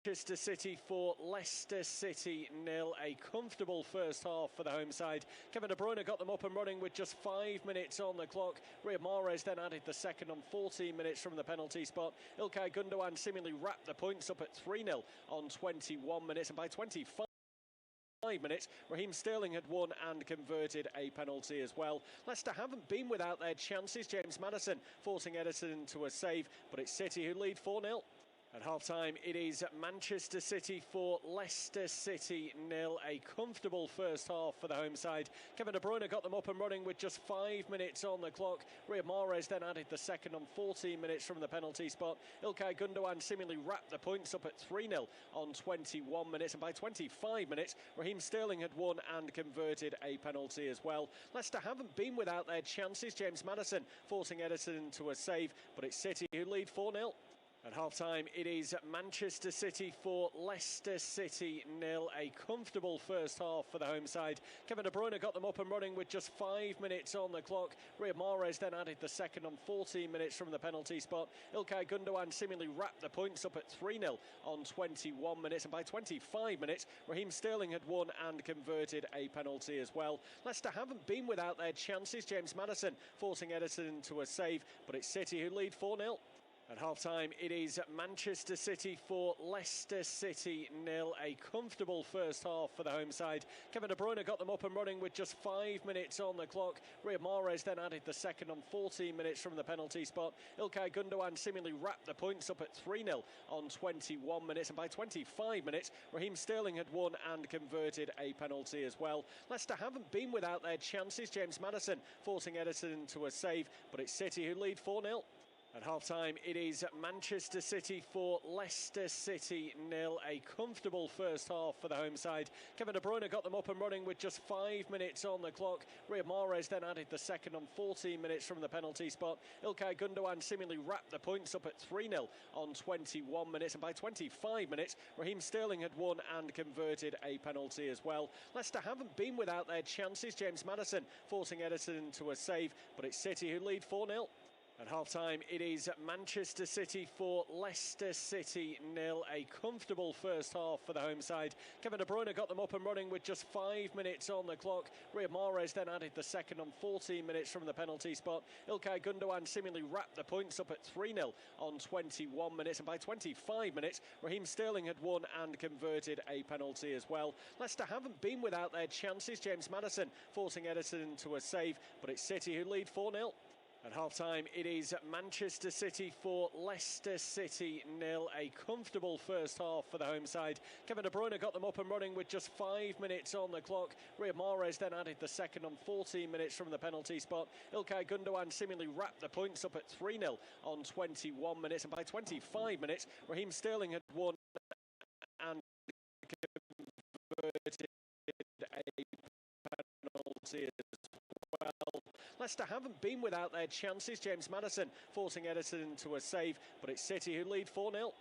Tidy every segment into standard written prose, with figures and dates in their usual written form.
Manchester City 4, Leicester City 0. A comfortable first half for the home side. Kevin De Bruyne got them up and running with just 5 minutes on the clock. Riyad Mahrez then added the second on 14 minutes from the penalty spot. İlkay Gündoğan seemingly wrapped the points up at 3-0 on 21 minutes, and by 25 minutes, Raheem Sterling had won and converted a penalty as well. Leicester haven't been without their chances. James Maddison forcing Ederson to a save, but it's City who lead 4-0. At half-time, it is Manchester City 4, Leicester City 0. A comfortable first half for the home side. Kevin De Bruyne got them up and running with just 5 minutes on the clock. Riyad Mahrez then added the second on 14 minutes from the penalty spot. İlkay Gündoğan seemingly wrapped the points up at 3-0 on 21 minutes, and by 25 minutes, Raheem Sterling had won and converted a penalty as well. Leicester haven't been without their chances. James Maddison forcing Ederson to a save, but it's City who lead 4-0. At half-time, it is Manchester City 4, Leicester City 0. A comfortable first half for the home side. Kevin De Bruyne got them up and running with just 5 minutes on the clock. Riyad Mahrez then added the second on 14 minutes from the penalty spot. İlkay Gündoğan seemingly wrapped the points up at 3-0 on 21 minutes, and by 25 minutes, Raheem Sterling had won and converted a penalty as well. Leicester haven't been without their chances. James Maddison forcing Ederson to a save, but it's City who lead 4-0. At half-time, it is Manchester City 4, Leicester City 0. A comfortable first half for the home side. Kevin De Bruyne got them up and running with just 5 minutes on the clock. Riyad Mahrez then added the second on 14 minutes from the penalty spot. İlkay Gündoğan seemingly wrapped the points up at 3-0 on 21 minutes, and by 25 minutes, Raheem Sterling had won and converted a penalty as well. Leicester haven't been without their chances. James Maddison forcing Ederson to a save, but it's City who lead 4-0. At half-time, it is Manchester City 4, Leicester City 0. A comfortable first half for the home side. Kevin De Bruyne got them up and running with just 5 minutes on the clock. Riyad Mahrez then added the second on 14 minutes from the penalty spot. İlkay Gündoğan seemingly wrapped the points up at 3-0 on 21 minutes, and by 25 minutes, Raheem Sterling had won and converted a penalty as well. Leicester haven't been without their chances. James Maddison forcing Ederson to a save, but it's City who lead 4-0. At half-time, it is Manchester City 4, Leicester City 0. A comfortable first half for the home side. Kevin De Bruyne got them up and running with just 5 minutes on the clock. Riyad Mahrez then added the second on 14 minutes from the penalty spot. İlkay Gündoğan seemingly wrapped the points up at 3-0 on 21 minutes, and by 25 minutes, Raheem Sterling had won and converted a penalty as well. Leicester haven't been without their chances. James Maddison forcing Ederson to a save, but it's City who lead 4-0. At half-time, it is Manchester City 4, Leicester City 0. A comfortable first half for the home side. Kevin De Bruyne got them up and running with just 5 minutes on the clock. Riyad Mahrez then added the second on 14 minutes from the penalty spot. İlkay Gündoğan seemingly wrapped the points up at 3-0 on 21 minutes, and by 25 minutes, Raheem Sterling had won and converted a penalty as well. Leicester haven't been without their chances. James Maddison forcing Ederson to a save, but it's City who lead 4-0.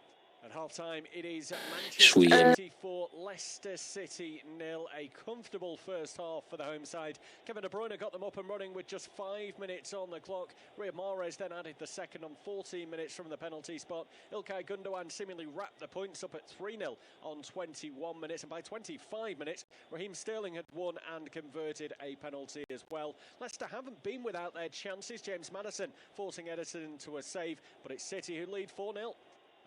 At half-time, it is Manchester City 4, Leicester City 0. A comfortable first half for the home side. Kevin De Bruyne got them up and running with just 5 minutes on the clock. Riyad Mahrez then added the second on 14 minutes from the penalty spot. İlkay Gündoğan seemingly wrapped the points up at 3-0 on 21 minutes, and by 25 minutes, Raheem Sterling had won and converted a penalty as well. Leicester haven't been without their chances. James Maddison forcing Ederson to a save, but it's City who lead 4-0.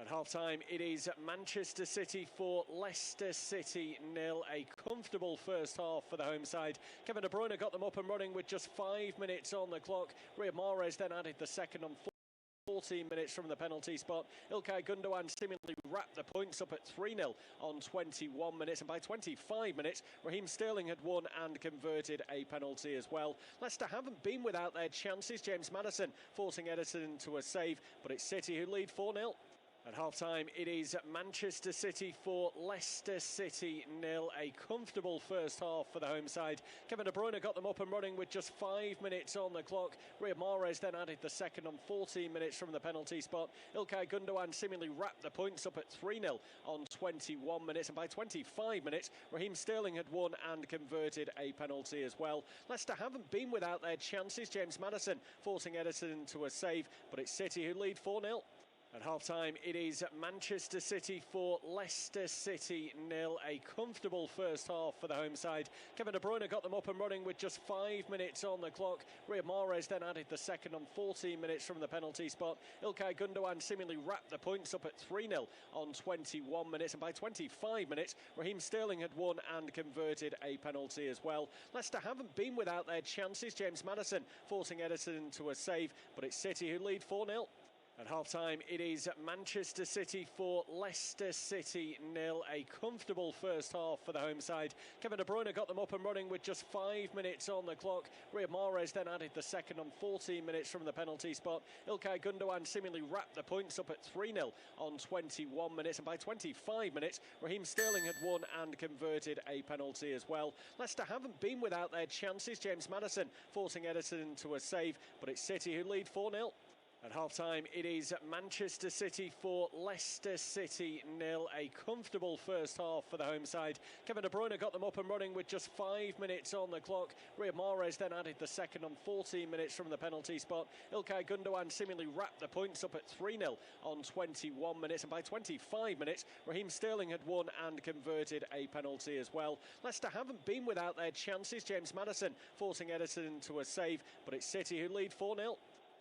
At half-time, it is Manchester City 4, Leicester City 0. A comfortable first half for the home side. Kevin De Bruyne got them up and running with just 5 minutes on the clock. Riyad Mahrez then added the second on 14 minutes from the penalty spot. İlkay Gündoğan seemingly wrapped the points up at 3-0 on 21 minutes, and by 25 minutes, Raheem Sterling had won and converted a penalty as well. Leicester haven't been without their chances. James Maddison forcing Ederson to a save, but it's City who lead 4-0. At half-time, it is Manchester City 4, Leicester City 0. A comfortable first half for the home side. Kevin De Bruyne got them up and running with just 5 minutes on the clock. Riyad Mahrez then added the second on 14 minutes from the penalty spot. İlkay Gündoğan seemingly wrapped the points up at 3-0 on 21 minutes, and by 25 minutes, Raheem Sterling had won and converted a penalty as well. Leicester haven't been without their chances. James Maddison forcing Ederson to a save, but it's City who lead 4-0. At half-time, it is Manchester City 4, Leicester City 0. A comfortable first half for the home side. Kevin De Bruyne got them up and running with just 5 minutes on the clock. Riyad Mahrez then added the second on 14 minutes from the penalty spot. İlkay Gundogan seemingly wrapped the points up at 3-0 on 21 minutes. And by 25 minutes, Raheem Sterling had won and converted a penalty as well. Leicester haven't been without their chances. James Maddison forcing Ederson to a save, but it's City who lead 4-0. At half-time, it is Manchester City 4, Leicester City 0. A comfortable first half for the home side. Kevin De Bruyne got them up and running with just 5 minutes on the clock. Riyad Mahrez then added the second on 14 minutes from the penalty spot. İlkay Gundogan seemingly wrapped the points up at 3-0 on 21 minutes. And by 25 minutes, Raheem Sterling had won and converted a penalty as well. Leicester haven't been without their chances. James Maddison forcing Ederson to a save, but it's City who lead 4-0. At half-time, it is Manchester City 4, Leicester City 0. A comfortable first half for the home side. Kevin De Bruyne got them up and running with just 5 minutes on the clock. Riyad Mahrez then added the second on 14 minutes from the penalty spot. İlkay Gundogan seemingly wrapped the points up at 3-0 on 21 minutes. And by 25 minutes, Raheem Sterling had won and converted a penalty as well. Leicester haven't been without their chances. James Maddison forcing Ederson to a save, but it's City who lead 4-0.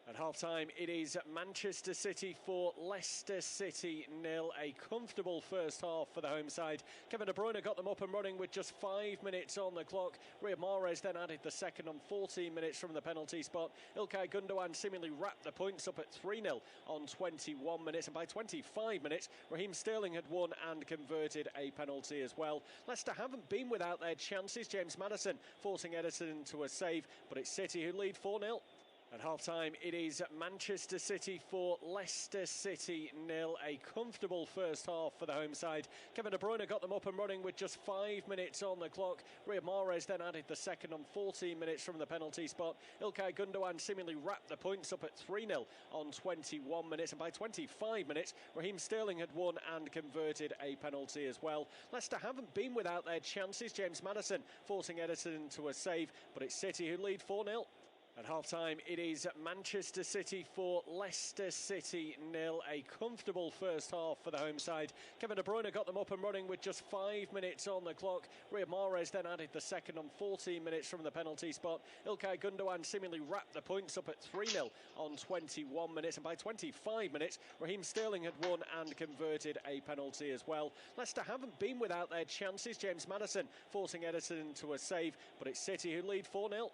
At half-time, it is Manchester City 4, Leicester City 0. A comfortable first half for the home side. Kevin De Bruyne got them up and running with just 5 minutes on the clock. Riyad Mahrez then added the second on 14 minutes from the penalty spot. İlkay Gundogan seemingly wrapped the points up at 3-0 on 21 minutes. And by 25 minutes, Raheem Sterling had won and converted a penalty as well. Leicester haven't been without their chances. James Maddison forcing Ederson to a save, but it's City who lead 4-0. At half-time, it is Manchester City 4, Leicester City 0. A comfortable first half for the home side. Kevin De Bruyne got them up and running with just 5 minutes on the clock. Riyad Mahrez then added the second on 14 minutes from the penalty spot. İlkay Gundogan seemingly wrapped the points up at 3-0 on 21 minutes. And by 25 minutes, Raheem Sterling had won and converted a penalty as well. Leicester haven't been without their chances. James Maddison forcing Ederson to a save, but it's City who lead 4-0. At half-time, it is Manchester City 4, Leicester City 0. A comfortable first half for the home side. Kevin De Bruyne got them up and running with just 5 minutes on the clock. Riyad Mahrez then added the second on 14 minutes from the penalty spot. İlkay Gundogan seemingly wrapped the points up at 3-0 on 21 minutes. And by 25 minutes, Raheem Sterling had won and converted a penalty as well. Leicester haven't been without their chances. James Maddison forcing Ederson to a save, but it's City who lead 4-0.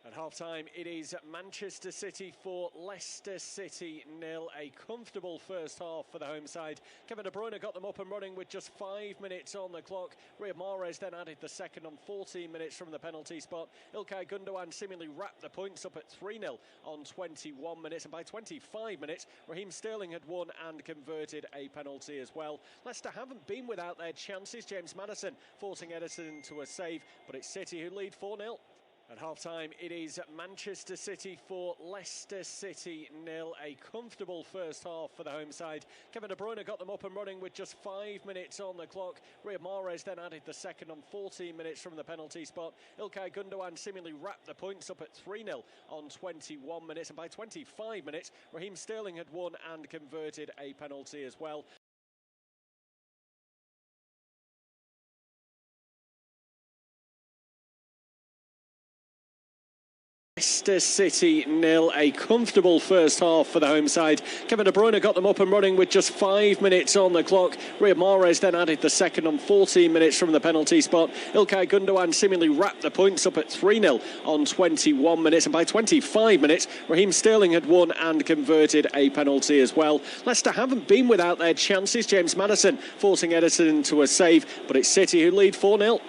At half-time, it is Manchester City 4, Leicester City 0. A comfortable first half for the home side. Kevin De Bruyne got them up and running with just 5 minutes on the clock. Riyad Mahrez then added the second on 14 minutes from the penalty spot. İlkay Gundogan seemingly wrapped the points up at 3-0 on 21 minutes. And by 25 minutes, Raheem Sterling had won and converted a penalty as well. Leicester haven't been without their chances. James Maddison forcing Ederson to a save, but it's City who lead 4-0. At half-time, it is Manchester City 4, Leicester City 0. A comfortable first half for the home side. Kevin De Bruyne got them up and running with just 5 minutes on the clock. Riyad Mahrez then added the second on 14 minutes from the penalty spot. İlkay Gundogan seemingly wrapped the points up at 3-0 on 21 minutes. And by 25 minutes, Raheem Sterling had won and converted a penalty as well. Leicester City 0. A comfortable first half for the home side. Kevin De Bruyne got them up and running with just 5 minutes on the clock. Riyad Mahrez then added the second on 14 minutes from the penalty spot. İlkay Gundogan seemingly wrapped the points up at 3-0 on 21 minutes. And by 25 minutes, Raheem Sterling had won and converted a penalty as well. Leicester haven't been without their chances. James Maddison forcing Ederson to a save, but it's City who lead 4-0.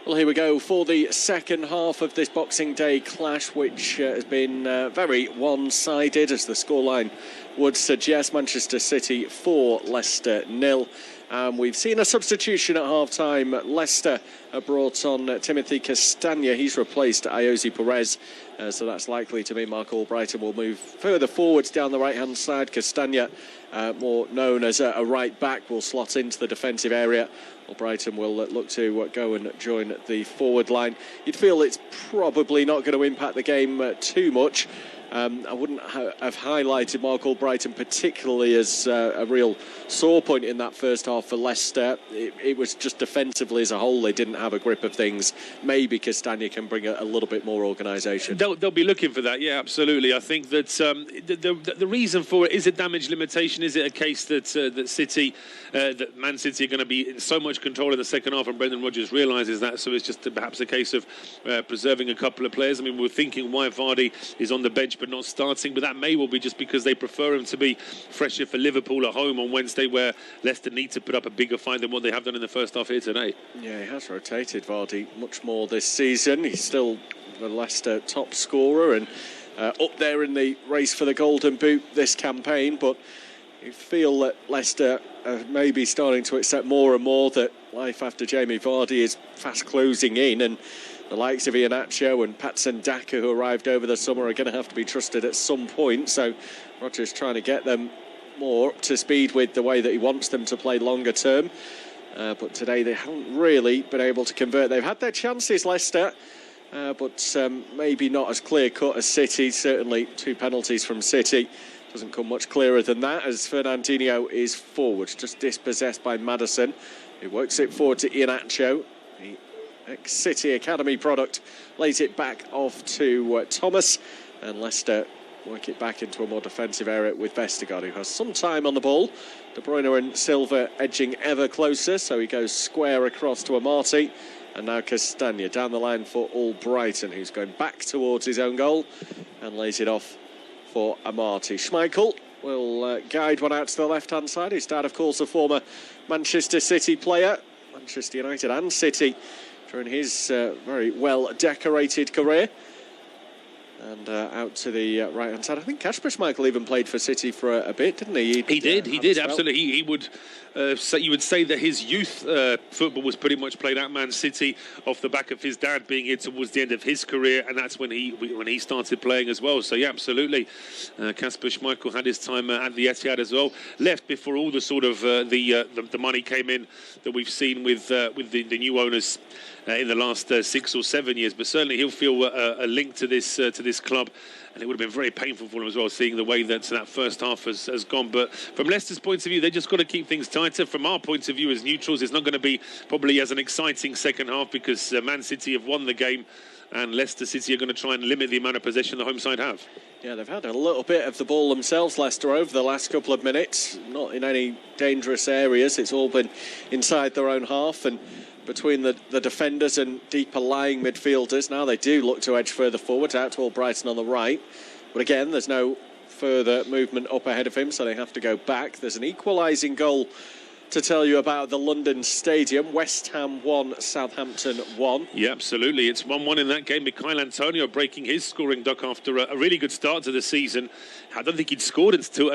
Well, here we go for the second half of this Boxing Day clash, which has been very one-sided, as the scoreline would suggest. Manchester City 4, Leicester 0. We've seen a substitution at half-time. Leicester brought on Timothy Castagna. He's replaced Ayoze Perez, so that's likely to mean Mark Albrighton will move further forwards down the right-hand side. Castagna, more known as a right-back, will slot into the defensive area. Albrighton will look to go and join the forward line. You'd feel it's probably not going to impact the game too much. I wouldn't have highlighted Mark Albrighton particularly as a real sore point in that first half for Leicester. It was just defensively as a whole, they didn't have a grip of things. Maybe Castagna can bring a little bit more organisation. They'll be looking for that, yeah, absolutely. I think that the reason for it, is it damage limitation? Is it a case that that Man City are going to be in so much control in the second half, and Brendan Rodgers realises that, so it's just perhaps a case of preserving a couple of players. I mean, we're thinking why Vardy is on the bench but not starting, but that may well be just because they prefer him to be fresher for Liverpool at home on Wednesday, where Leicester need to put up a bigger fight than what they have done in the first half here today. Yeah, he has rotated Vardy much more this season. He's still the Leicester top scorer and up there in the race for the Golden Boot this campaign, but you feel that Leicester are maybe starting to accept more and more that life after Jamie Vardy is fast closing in, and the likes of Iheanacho and Patson Daka, who arrived over the summer, are going to have to be trusted at some point. So Rodgers trying to get them more up to speed with the way that he wants them to play longer term. But today they haven't really been able to convert. They've had their chances, Leicester, but maybe not as clear-cut as City. Certainly 2 penalties from City. Doesn't come much clearer than that, as Fernandinho is forward, just dispossessed by Maddison, who works it forward to Iheanacho. The ex-City Academy product lays it back off to Thomas, and Leicester work it back into a more defensive area with Vestergaard, who has some time on the ball. De Bruyne and Silva edging ever closer, so he goes square across to Amati, and now Castagna down the line for Albrighton, who's going back towards his own goal and lays it off for Amati. Schmeichel will guide one out to the left-hand side. His dad, of course, a former Manchester City player, Manchester United and City, during his very well-decorated career. And out to the right-hand side. I think Kasper Schmeichel even played for City for a bit, didn't he? He did, absolutely. He would you would say that his youth football was pretty much played at Man City off the back of his dad being here towards the end of his career, and that's when he started playing as well. So yeah, absolutely. Kasper Schmeichel had his time at the Etihad as well. Left before all the sort of the money came in that we've seen with the new owners in the last 6 or 7 years. But certainly he'll feel a link to this club. And it would have been very painful for him as well, seeing the way that first half has gone. But from Leicester's point of view, they just got to keep things tighter. From our point of view as neutrals, it's not going to be probably as an exciting second half, because Man City have won the game, and Leicester City are going to try and limit the amount of possession the home side have. Yeah, they've had a little bit of the ball themselves, Leicester, over the last couple of minutes. Not in any dangerous areas. It's all been inside their own half, and between the defenders and deeper lying midfielders. Now they do look to edge further forward, out to Albrighton on the right. But again, there's no further movement up ahead of him, so they have to go back. There's an equalising goal to tell you about the London Stadium. West Ham 1, Southampton 1. Yeah, absolutely. It's 1-1 in that game. Mikhail Antonio breaking his scoring duck after a really good start to the season. I don't think he'd scored until,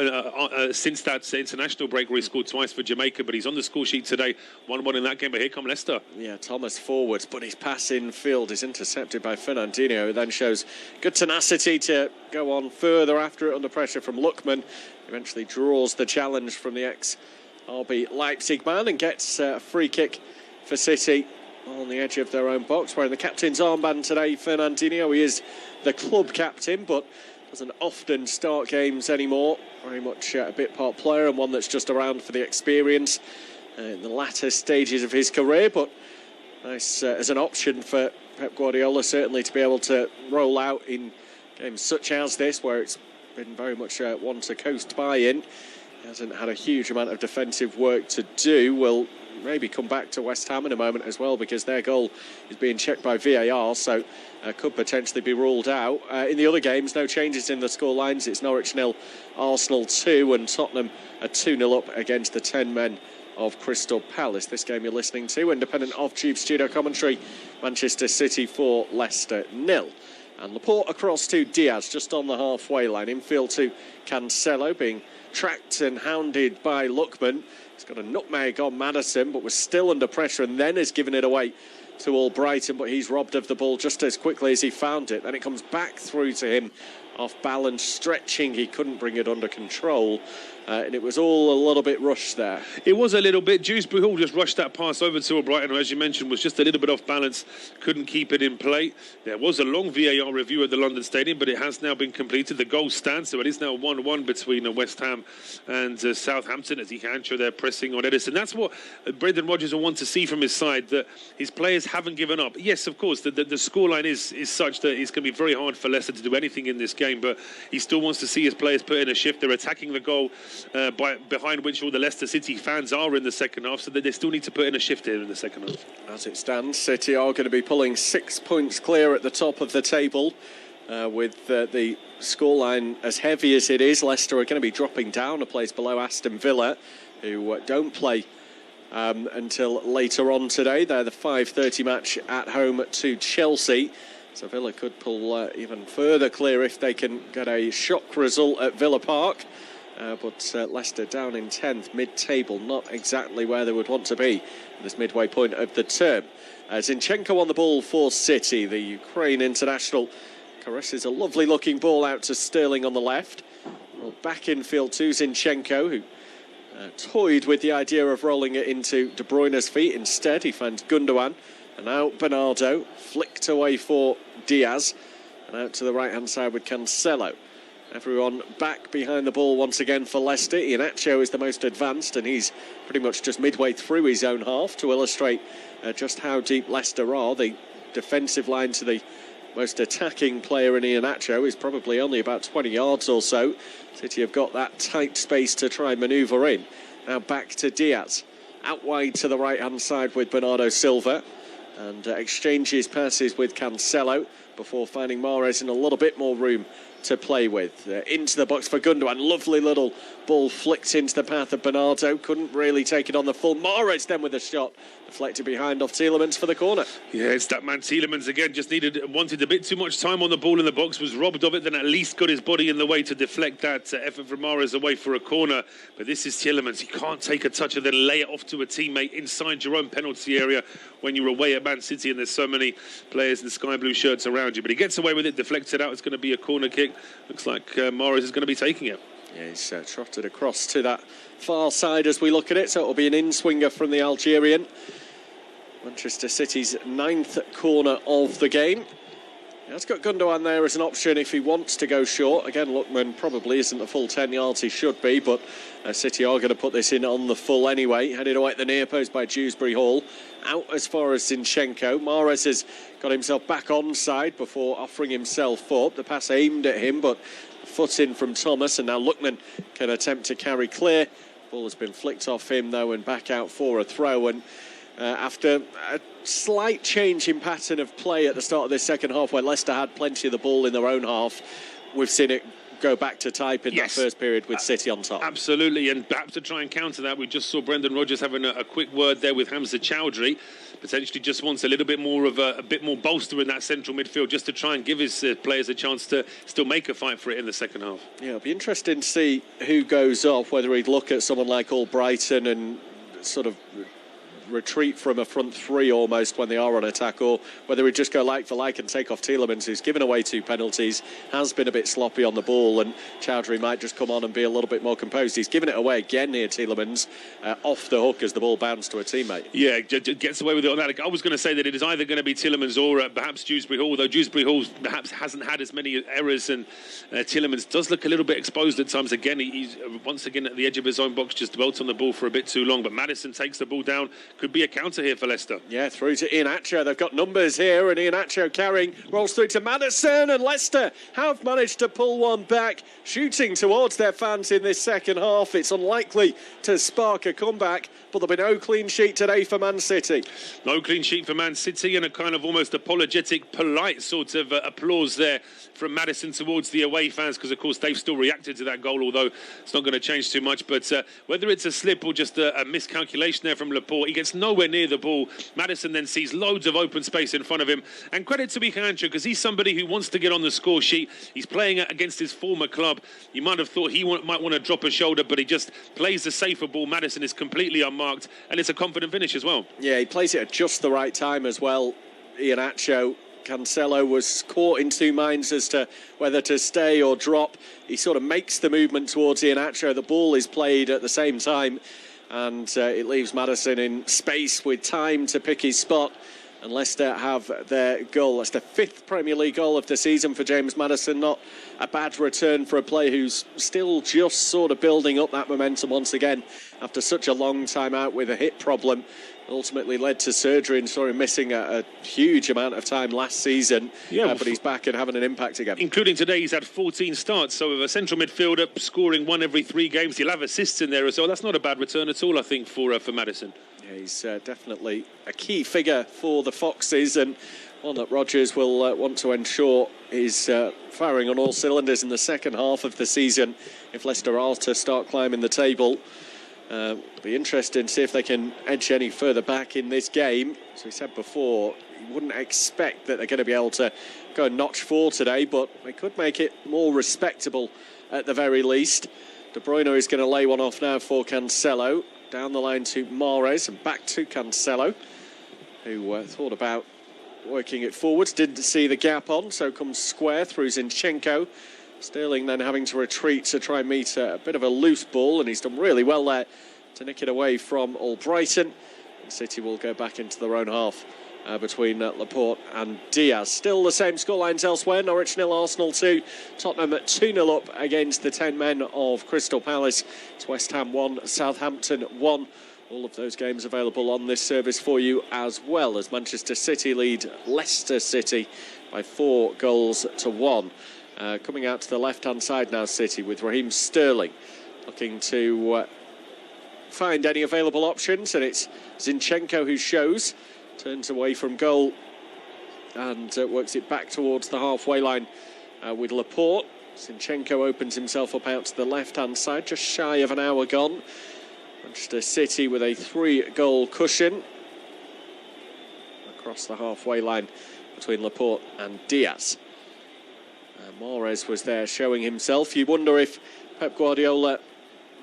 since that international break where he scored twice for Jamaica, but he's on the score sheet today. 1-1 in that game, but here come Leicester. Yeah, Thomas forwards, but his pass in field is intercepted by Fernandinho, who then shows good tenacity to go on further after it under pressure from Lookman. Eventually draws the challenge from the ex-RB Leipzig man and gets a free kick for City on the edge of their own box, wearing the captain's armband today. Fernandinho, he is the club captain, but doesn't often start games anymore. Very much a bit part player, and one that's just around for the experience in the latter stages of his career. But nice as an option for Pep Guardiola, certainly, to be able to roll out in games such as this, where it's been very much one to coast by in. He hasn't had a huge amount of defensive work to do. We'll maybe come back to West Ham in a moment as well, because their goal is being checked by VAR, so could potentially be ruled out. In the other games, no changes in the scorelines. It's Norwich 0, Arsenal 2, and Tottenham are 2-0 up against the 10 men of Crystal Palace. This game you're listening to, independent of Tube Studio commentary, Manchester City 4, Leicester 0. And Laporte across to Diaz, just on the halfway line. Infield to Cancelo, being tracked and hounded by Lookman. He's got a nutmeg on Maddison, but was still under pressure, and then has given it away to Albrighton, but he's robbed of the ball just as quickly as he found it. Then it comes back through to him off balance, stretching. He couldn't bring it under control. And it was all a little bit rushed there. It was a little bit. Dewsbury Hall just rushed that pass over to Brighton, who, as you mentioned, was just a little bit off balance, couldn't keep it in play. There was a long VAR review at the London Stadium, but it has now been completed. The goal stands, so it is now 1-1 between West Ham and Southampton as Iheanacho they're pressing on Edison. That's what Brendan Rodgers will want to see from his side, that his players haven't given up. Yes, of course, the scoreline is such that it's going to be very hard for Leicester to do anything in this game, but he still wants to see his players put in a shift. They're attacking the goal behind which all the Leicester City fans are in the second half, so that they still need to put in a shift here in the second half. As it stands, City are going to be pulling 6 points clear at the top of the table with the scoreline as heavy as it is. Leicester are going to be dropping down a place below Aston Villa, who don't play until later on today. They're the 5:30 match at home to Chelsea. So Villa could pull even further clear if they can get a shock result at Villa Park. But Leicester down in 10th, mid-table, not exactly where they would want to be at this midway point of the term. Zinchenko on the ball for City. The Ukraine international caresses a lovely-looking ball out to Sterling on the left. Well, back in field to Zinchenko, who toyed with the idea of rolling it into De Bruyne's feet. Instead, he finds Gundogan. And now Bernardo, flicked away for Diaz. And out to the right-hand side with Cancelo. Everyone back behind the ball once again for Leicester. Iheanacho is the most advanced, and he's pretty much just midway through his own half to illustrate just how deep Leicester are. The defensive line to the most attacking player in Iheanacho is probably only about 20 yards or so. City have got that tight space to try and manoeuvre in. Now back to Diaz. Out wide to the right-hand side with Bernardo Silva. And exchanges passes with Cancelo before finding Mahrez in a little bit more room to play with. Into the box for Gundogan. Lovely little ball flicked into the path of Bernardo. Couldn't really take it on the full. Mahrez then with a shot. Deflected behind off Tielemans for the corner. Yeah, it's that man Tielemans again. Just wanted a bit too much time on the ball in the box. Was robbed of it. Then at least got his body in the way to deflect that effort from Mahrez away for a corner. But this is Tielemans. He can't take a touch and then lay it off to a teammate inside your own penalty area when you're away at Man City and there's so many players in sky blue shirts around you. But he gets away with it, deflects it out. It's going to be a corner kick. Looks like Mahrez is going to be taking it. Yeah, he's trotted across to that far side as we look at it. So it'll be an in-swinger from the Algerian. Manchester City's 9th corner of the game. Yeah, it's got Gundogan there as an option if he wants to go short. Again, Lookman probably isn't the full 10 yards he should be, but City are going to put this in on the full anyway. Headed away at the near post by Dewsbury Hall. Out as far as Zinchenko. Mahrez has got himself back onside before offering himself up. The pass aimed at him, but a foot in from Thomas, and now Lookman can attempt to carry clear. Ball has been flicked off him, though, and back out for a throw. And after a slight change in pattern of play at the start of this second half, where Leicester had plenty of the ball in their own half, we've seen it go back to type in that first period with City on top. Absolutely, and perhaps to try and counter that, we just saw Brendan Rodgers having a quick word there with Hamza Chowdhury. Potentially just wants a little bit more of a bit more bolster in that central midfield, just to try and give his players a chance to still make a fight for it in the second half. Yeah, it'll be interesting to see who goes off, whether he'd look at someone like Albrighton and sort of retreat from a front three almost when they are on attack, or whether we just go like for like and take off Tielemans, who's given away 2 penalties, has been a bit sloppy on the ball, and Chowdhury might just come on and be a little bit more composed. He's given it away again here, Tielemans, off the hook as the ball bounced to a teammate. Yeah, gets away with it on that. I was going to say that it is either going to be Tielemans or perhaps Dewsbury Hall, though Dewsbury Hall perhaps hasn't had as many errors, and Tielemans does look a little bit exposed at times. Again, he's once again at the edge of his own box, just dwelt on the ball for a bit too long, but Maddison takes the ball down. Could be a counter here for Leicester. Yeah, through to Iheanacho. They've got numbers here, and Iheanacho carrying, rolls through to Maddison, and Leicester have managed to pull one back, shooting towards their fans in this second half. It's unlikely to spark a comeback, but there'll be no clean sheet today for Man City. No clean sheet for Man City, and a kind of almost apologetic, polite sort of applause there from Maddison towards the away fans, because of course they've still reacted to that goal, although it's not going to change too much. But whether it's a slip or just a miscalculation there from Laporte, he gets nowhere near the ball. Maddison then sees loads of open space in front of him, and credit to Iheanacho, because he's somebody who wants to get on the score sheet. He's playing against his former club. You might have thought he might want to drop a shoulder, but he just plays the safer ball. Maddison is completely unmarked, and it's a confident finish as well. Yeah, he plays it at just the right time as well. Iheanacho Cancelo was caught in two minds as to whether to stay or drop. He sort of makes the movement towards Iheanacho. The ball is played at the same time, and it leaves Maddison in space with time to pick his spot. And Leicester have their goal. That's the 5th Premier League goal of the season for James Maddison. Not a bad return for a player who's still just sort of building up that momentum once again after such a long time out with a hip problem. Ultimately led to surgery and saw him missing a huge amount of time last season. Yeah, but he's back and having an impact again. Including today, he's had 14 starts. So with a central midfielder scoring 1 every 3 games, he'll have assists in there as well. That's not a bad return at all, I think, for Maddison. Yeah, he's definitely a key figure for the Foxes, and one that Rodgers will want to ensure is firing on all cylinders in the second half of the season if Leicester are to start climbing the table. Be interesting to see if they can edge any further back in this game. As we said before, you wouldn't expect that they're going to be able to go notch 4 today, but they could make it more respectable at the very least. De Bruyne is going to lay one off now for Cancelo. Down the line to Mahrez and back to Cancelo, who thought about working it forwards, didn't see the gap on, so comes square through Zinchenko. Sterling then having to retreat to try and meet a bit of a loose ball, and he's done really well there to nick it away from Albrighton. And City will go back into their own half between Laporte and Diaz. Still the same scorelines elsewhere. Norwich 0, Arsenal 2. Tottenham at 2-0 up against the 10 men of Crystal Palace. It's West Ham 1, Southampton 1. All of those games available on this service for you as well, as Manchester City lead Leicester City by 4 goals to 1. Coming out to the left-hand side now, City, with Raheem Sterling looking to find any available options, and it's Zinchenko who shows. Turns away from goal and works it back towards the halfway line with Laporte. Zinchenko opens himself up out to the left-hand side, just shy of an hour gone. Manchester City with a 3-goal cushion across the halfway line between Laporte and Diaz. Mahrez was there showing himself. You wonder if Pep Guardiola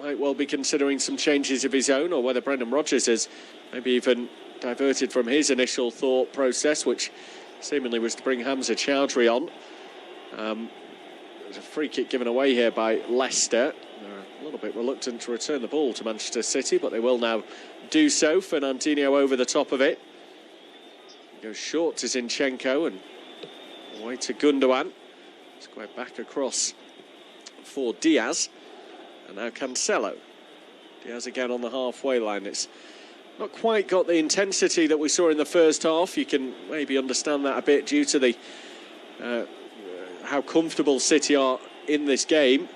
might well be considering some changes of his own, or whether Brendan Rodgers has maybe even diverted from his initial thought process, which seemingly was to bring Hamza Chowdhury on. There's a free kick given away here by Leicester. They're a little bit reluctant to return the ball to Manchester City, but they will now do so. Fernandinho over the top of it. Goes short to Zinchenko and away to Gundogan. Square back across for Diaz. And now Cancelo. Diaz again on the halfway line. It's not quite got the intensity that we saw in the first half. You can maybe understand that a bit due to the how comfortable City are in this game.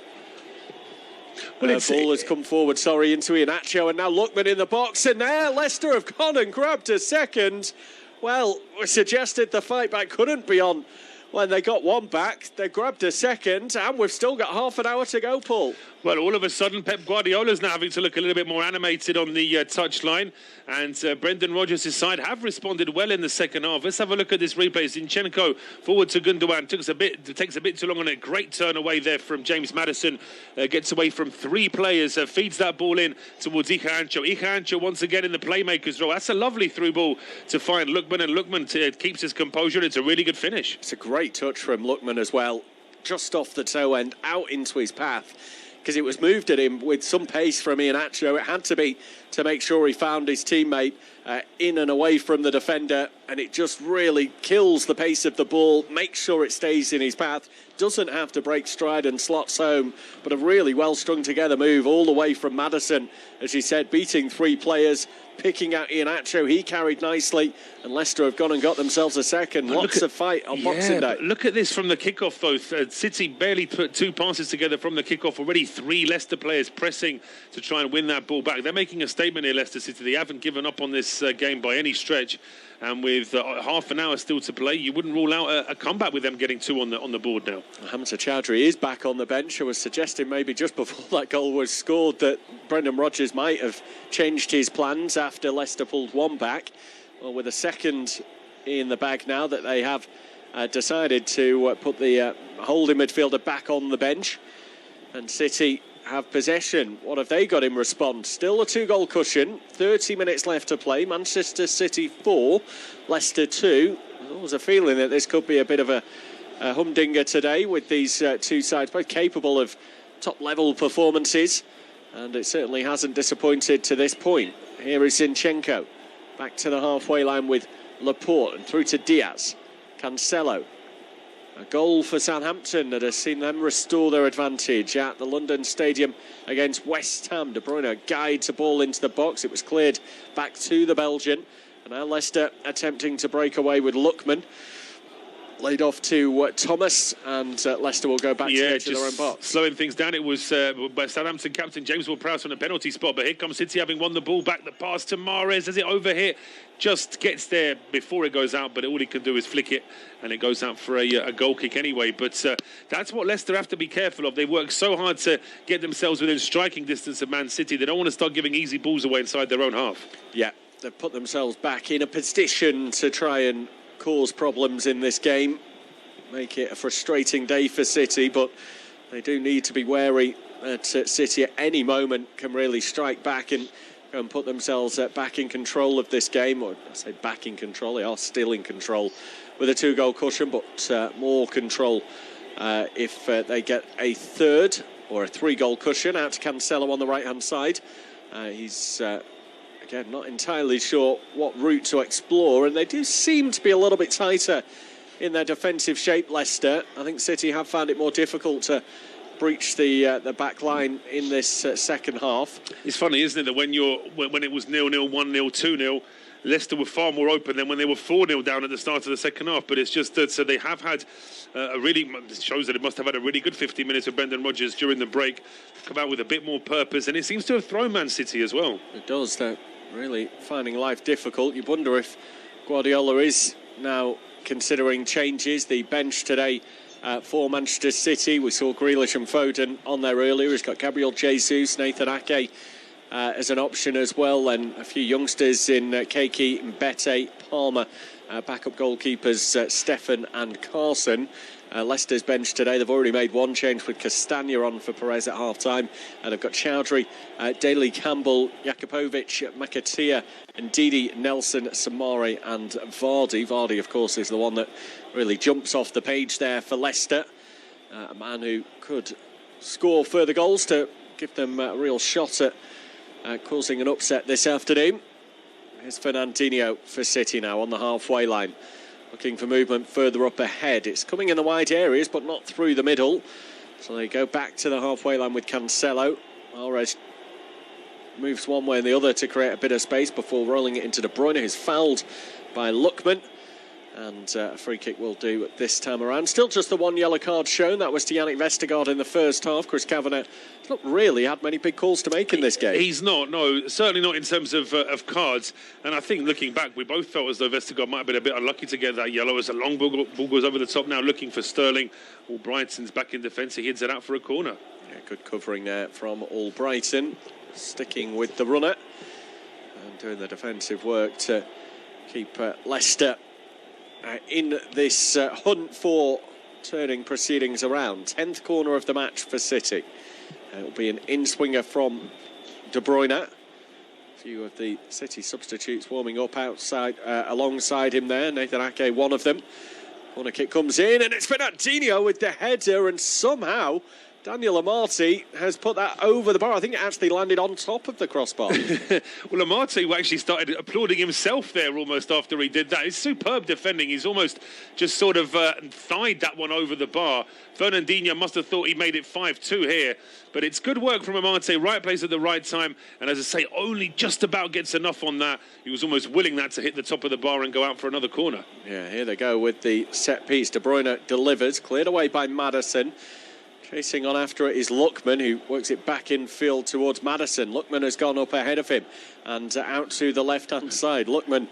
Well, ball has come forward, into Iheanacho, and now Lookman in the box, and there Leicester have gone and grabbed a second. Well, we suggested the fight back couldn't be on when they got one back. They grabbed a second, and we've still got half an hour to go, Paul. Well, all of a sudden, Pep Guardiola's now having to look a little bit more animated on the touchline, and Brendan Rodgers' side have responded well in the second half. Let's have a look at this replay. Zinchenko forward to Gundogan, takes a bit too long on it. Great turn away there from James Maddison. Gets away from 3 players, feeds that ball in towards Iheanacho. Iheanacho once again in the playmaker's role. That's a lovely through ball to find Lookman, and Lookman keeps his composure. It's a really good finish. It's a great touch from Lookman as well, just off the toe end, out into his path, because it was moved at him with some pace from Iheanacho. It had to be to make sure he found his teammate in and away from the defender, and it just really kills the pace of the ball, makes sure it stays in his path, doesn't have to break stride and slots home, but a really well strung together move all the way from Maddison, as you said, beating 3 players, picking out Iheanacho. He carried nicely, and Leicester have gone and got themselves a second. Lots of fight on Boxing Day. Look at this from the kickoff, though. City barely put 2 passes together from the kickoff. Already 3 Leicester players pressing to try and win that ball back. They're making a statement here, Leicester City. They haven't given up on this game by any stretch. And with half an hour still to play, you wouldn't rule out a comeback with them getting 2 on the board now. Hamza Chowdhury is back on the bench. I was suggesting maybe just before that goal was scored that Brendan Rodgers might have changed his plans after Leicester pulled 1 back. Well, with a second in the bag now, that they have decided to put the holding midfielder back on the bench. And City have possession. What have they got in response? Still a 2-goal cushion. 30 minutes left to play. Manchester City 4, Leicester 2. Always a feeling that this could be a bit of a humdinger today with these two sides, both capable of top-level performances, and it certainly hasn't disappointed to this point. Here is Zinchenko, back to the halfway line with Laporte, and through to Diaz. Cancelo. A goal for Southampton that has seen them restore their advantage at the London Stadium against West Ham. De Bruyne guides a ball into the box. It was cleared back to the Belgian. And now Leicester attempting to break away with Lookman. Laid off to Thomas, and Leicester will go back to the edge of their own box. Slowing things down. It was Southampton captain James Ward-Prowse on a penalty spot, but here comes City having won the ball back. The pass to Mahrez as it overhit, just gets there before it goes out, but all he can do is flick it, and it goes out for a goal kick anyway. But that's what Leicester have to be careful of. They've worked so hard to get themselves within striking distance of Man City. They don't want to start giving easy balls away inside their own half. Yeah, they've put themselves back in a position to try and cause problems in this game, make it a frustrating day for City, but they do need to be wary that City at any moment can really strike back and go and put themselves back in control of this game. Or I say back in control, they are still in control with a 2-goal cushion, but more control if they get a third or a 3-goal cushion. Out to Cancelo on the right-hand side. He's again, not entirely sure what route to explore, and they do seem to be a little bit tighter in their defensive shape, Leicester. I think City have found it more difficult to breach the back line in this second half. It's funny, isn't it, that when it was 0-0, 1-0, 2-0, Leicester were far more open than when they were 4-0 down at the start of the second half. But it's just that so they have had it shows that it must have had a really good 50 minutes with Brendan Rodgers during the break, come out with a bit more purpose, and it seems to have thrown Man City as well. It does, though. Really finding life difficult. You wonder if Guardiola is now considering changes. The bench today for Manchester City, we saw Grealish and Foden on there earlier. He's got Gabriel Jesus, Nathan Ake as an option as well, and a few youngsters in Keiki, Mbete, Palmer, backup goalkeepers Stefan and Carson. Leicester's bench today, they've already made one change with Castagna on for Perez at half-time. They've got Chowdhury, Daly Campbell, Jakupovic, Makatia, and Didi, Nelson, Samari and Vardy. Vardy, of course, is the one that really jumps off the page there for Leicester. A man who could score further goals to give them a real shot at causing an upset this afternoon. Here's Fernandinho for City now on the halfway line. Looking for movement further up ahead. It's coming in the wide areas, but not through the middle. So they go back to the halfway line with Cancelo. Mahrez moves one way and the other to create a bit of space before rolling it into De Bruyne, who's fouled by Lookman. And a free kick will do this time around. Still just the one yellow card shown. That was to Yannick Vestergaard in the first half. Chris Kavanagh has not really had many big calls to make in this game. He's not, no. Certainly not in terms of cards. And I think looking back, we both felt as though Vestergaard might have been a bit unlucky to get that yellow as a long ball goes over the top now, looking for Sterling. Albrighton's back in defence. He heads it out for a corner. Yeah, good covering there from Albrighton. Sticking with the runner and doing the defensive work to keep Leicester in this hunt for turning proceedings around. 10th corner of the match for City. It'll be an in-swinger from De Bruyne. A few of the City substitutes warming up outside alongside him there. Nathan Ake, one of them. Corner kick comes in, and it's Fernandinho with the header, and somehow Daniel Amati has put that over the bar. I think it actually landed on top of the crossbar. Well, Amati actually started applauding himself there almost after he did that. It's superb defending. He's almost just sort of thighed that one over the bar. Fernandinho must have thought he made it 5-2 here. But it's good work from Amati, right place at the right time. And as I say, only just about gets enough on that. He was almost willing that to hit the top of the bar and go out for another corner. Yeah, here they go with the set piece. De Bruyne delivers, cleared away by Maddison. Chasing on after it is Lookman, who works it back in field towards Maddison. Lookman has gone up ahead of him and out to the left-hand side. Lookman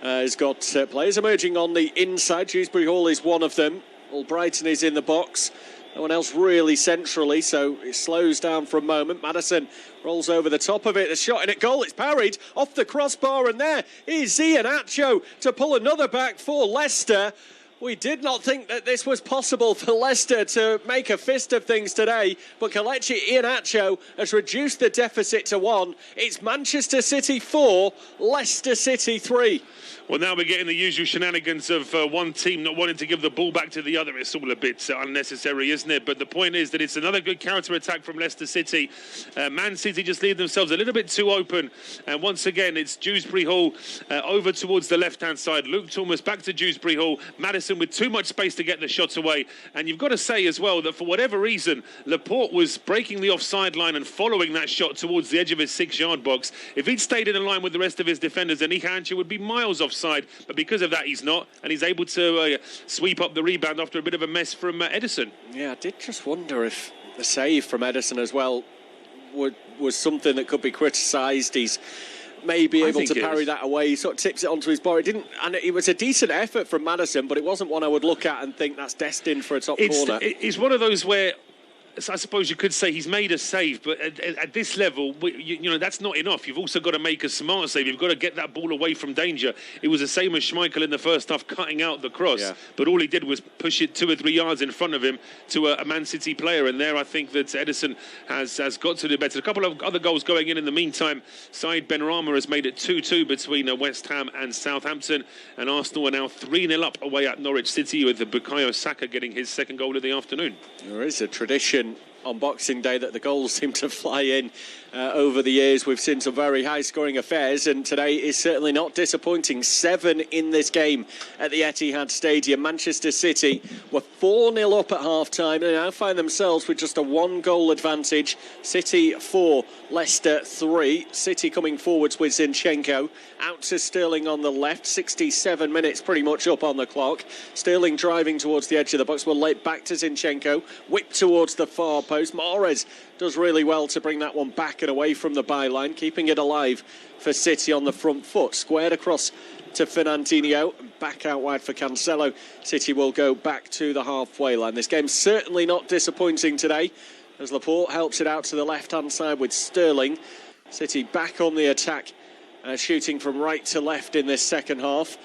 has got players emerging on the inside. Dewsbury Hall is one of them. Albrighton is in the box. No one else really centrally, so it slows down for a moment. Maddison rolls over the top of it. A shot in at goal. It's parried off the crossbar, and there is Iheanacho to pull another back for Leicester. We did not think that this was possible for Leicester to make a fist of things today, but Kelechi Iheanacho has reduced the deficit to 1. It's Manchester City 4, Leicester City 3. Well, now we're getting the usual shenanigans of one team not wanting to give the ball back to the other. It's all a bit unnecessary, isn't it? But the point is that it's another good counter-attack from Leicester City. Man City just leave themselves a little bit too open. And once again, it's Dewsbury Hall over towards the left-hand side. Luke Thomas back to Dewsbury Hall. Maddison with too much space to get the shots away. And you've got to say as well that for whatever reason, Laporte was breaking the offside line and following that shot towards the edge of his 6-yard box. If he'd stayed in a line with the rest of his defenders, then Iheanacho would be miles offside. But because of that, he's not, and he's able to sweep up the rebound after a bit of a mess from Ederson. Yeah, I did just wonder if the save from Ederson as well was something that could be criticised. He's maybe able to parry that away. He sort of tips it onto his body. It was a decent effort from Maddison, but it wasn't one I would look at and think that's destined for a top corner. It's one of those where, I suppose you could say he's made a save, but at this level, you know, that's not enough. You've also got to make a smart save. You've got to get that ball away from danger. It was the same as Schmeichel in the first half, cutting out the cross, but all he did was push it 2 or 3 yards in front of him to a Man City player, and there I think that Ederson has got to do better. A couple of other goals going in the meantime. Said Benrahma has made it 2-2 between West Ham and Southampton, and Arsenal are now 3-0 up away at Norwich City, with the Bukayo Saka getting his second goal of the afternoon. There is a tradition on Boxing Day that the goals seem to fly in. Over the years we've seen some very high scoring affairs, and today is certainly not disappointing. 7 in this game at the Etihad Stadium. Manchester City were 4-0 up at half time. They now find themselves with just a 1-goal advantage. City 4, Leicester 3. City coming forwards with Zinchenko out to Sterling on the left. 67 minutes pretty much up on the clock. Sterling driving towards the edge of the box. Well, late back to Zinchenko, whipped towards the far post. Mahrez does really well to bring that one back and away from the byline, keeping it alive for City on the front foot. Squared across to Fernandinho, back out wide for Cancelo. City will go back to the halfway line. This game's certainly not disappointing today, as Laporte helps it out to the left-hand side with Sterling. City back on the attack, shooting from right to left in this second half,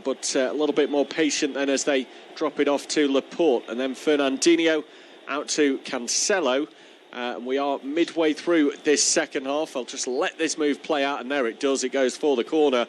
but a little bit more patient then as they drop it off to Laporte. And then Fernandinho out to Cancelo. And we are midway through this second half. I'll just let this move play out, and there it does. It goes for the corner.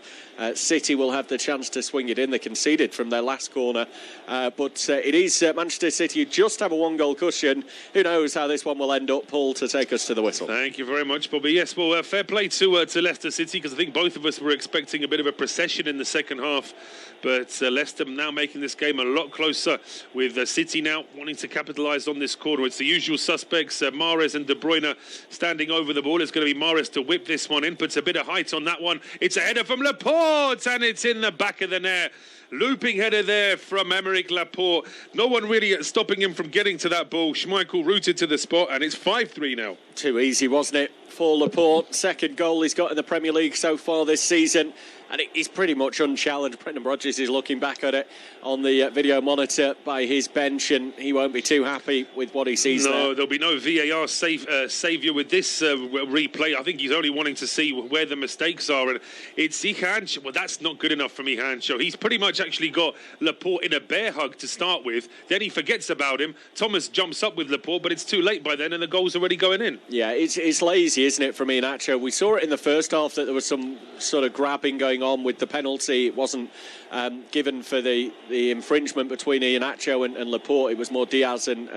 City will have the chance to swing it in. They conceded from their last corner. But it is Manchester City who just have a 1-goal cushion. Who knows how this one will end up, Paul, to take us to the whistle. Thank you very much, Bobby. Yes, well, fair play to Leicester City, because I think both of us were expecting a bit of a procession in the second half. But Leicester now making this game a lot closer, with City now wanting to capitalise on this corner. It's the usual suspects, Mahrez and De Bruyne standing over the ball. It's going to be Mahrez to whip this one in, puts a bit of height on that one. It's a header from Laporte, and it's in the back of the net. Looping header there from Aymeric Laporte. No one really stopping him from getting to that ball. Schmeichel rooted to the spot, and it's 5-3 now. Too easy, wasn't it, for Laporte? Second goal he's got in the Premier League so far this season, and he's pretty much unchallenged. Brendan Rodgers is looking back at it on the video monitor by his bench, and he won't be too happy with what he sees there. No, there'll be no VAR saviour with this replay. I think he's only wanting to see where the mistakes are, and it's Iheanacho. Well, that's not good enough from Iheanacho. He's pretty much actually got Laporte in a bear hug to start with. Then he forgets about him. Thomas jumps up with Laporte, but it's too late by then, and the goal's already going in. Yeah, it's lazy, isn't it, from Iheanacho? We saw it in the first half that there was some sort of grabbing going on with the penalty. It wasn't given for the infringement between Iheanacho and Laporte. It was more Diaz and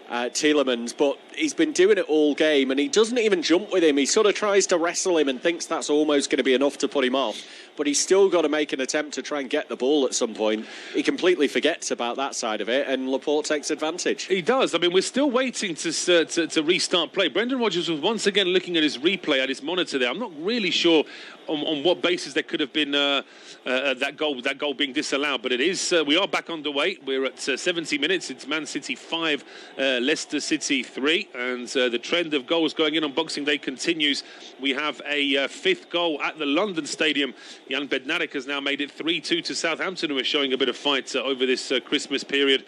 Tielemans, but he's been doing it all game, and he doesn't even jump with him. He sort of tries to wrestle him and thinks that's almost going to be enough to put him off, but he's still got to make an attempt to try and get the ball at some point. He completely forgets about that side of it, and Laporte takes advantage. He does. I mean, we're still waiting to restart play. Brendan Rodgers was once again looking at his replay, at his monitor there. I'm not really sure on what basis there could have been that goal being disallowed, but it is. We are back underway. We're at 70 minutes. It's Man City 5, Leicester City 3, and the trend of goals going in on Boxing Day continues. We have a fifth goal at the London Stadium. Jan Bednarek has now made it 3-2 to Southampton, who are showing a bit of fight over this Christmas period.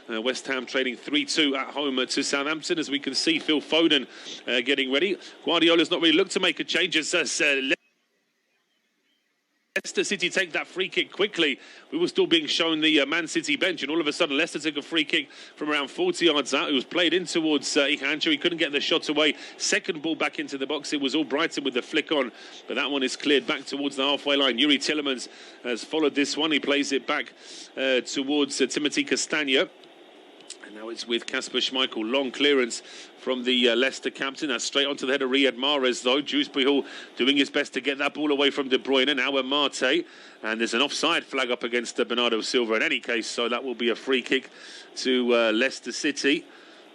West Ham trading 3-2 at home to Southampton. As we can see, Phil Foden getting ready. Guardiola's not really looked to make a change as Leicester City take that free kick quickly. We were still being shown the Man City bench, and all of a sudden Leicester took a free kick from around 40 yards out. It was played in towards Ihancho. He couldn't get the shot away. Second ball back into the box. It was all Brighton with the flick on, but that one is cleared back towards the halfway line. Yuri Tillemans has followed this one. He plays it back towards Timothy Castagna. And now it's with Kasper Schmeichel. Long clearance from the Leicester captain. That's straight onto the head of Riyad Mahrez, though. Dewsbury doing his best to get that ball away from De Bruyne. Now Mate. And there's an offside flag up against Bernardo Silva in any case. So that will be a free kick to Leicester City.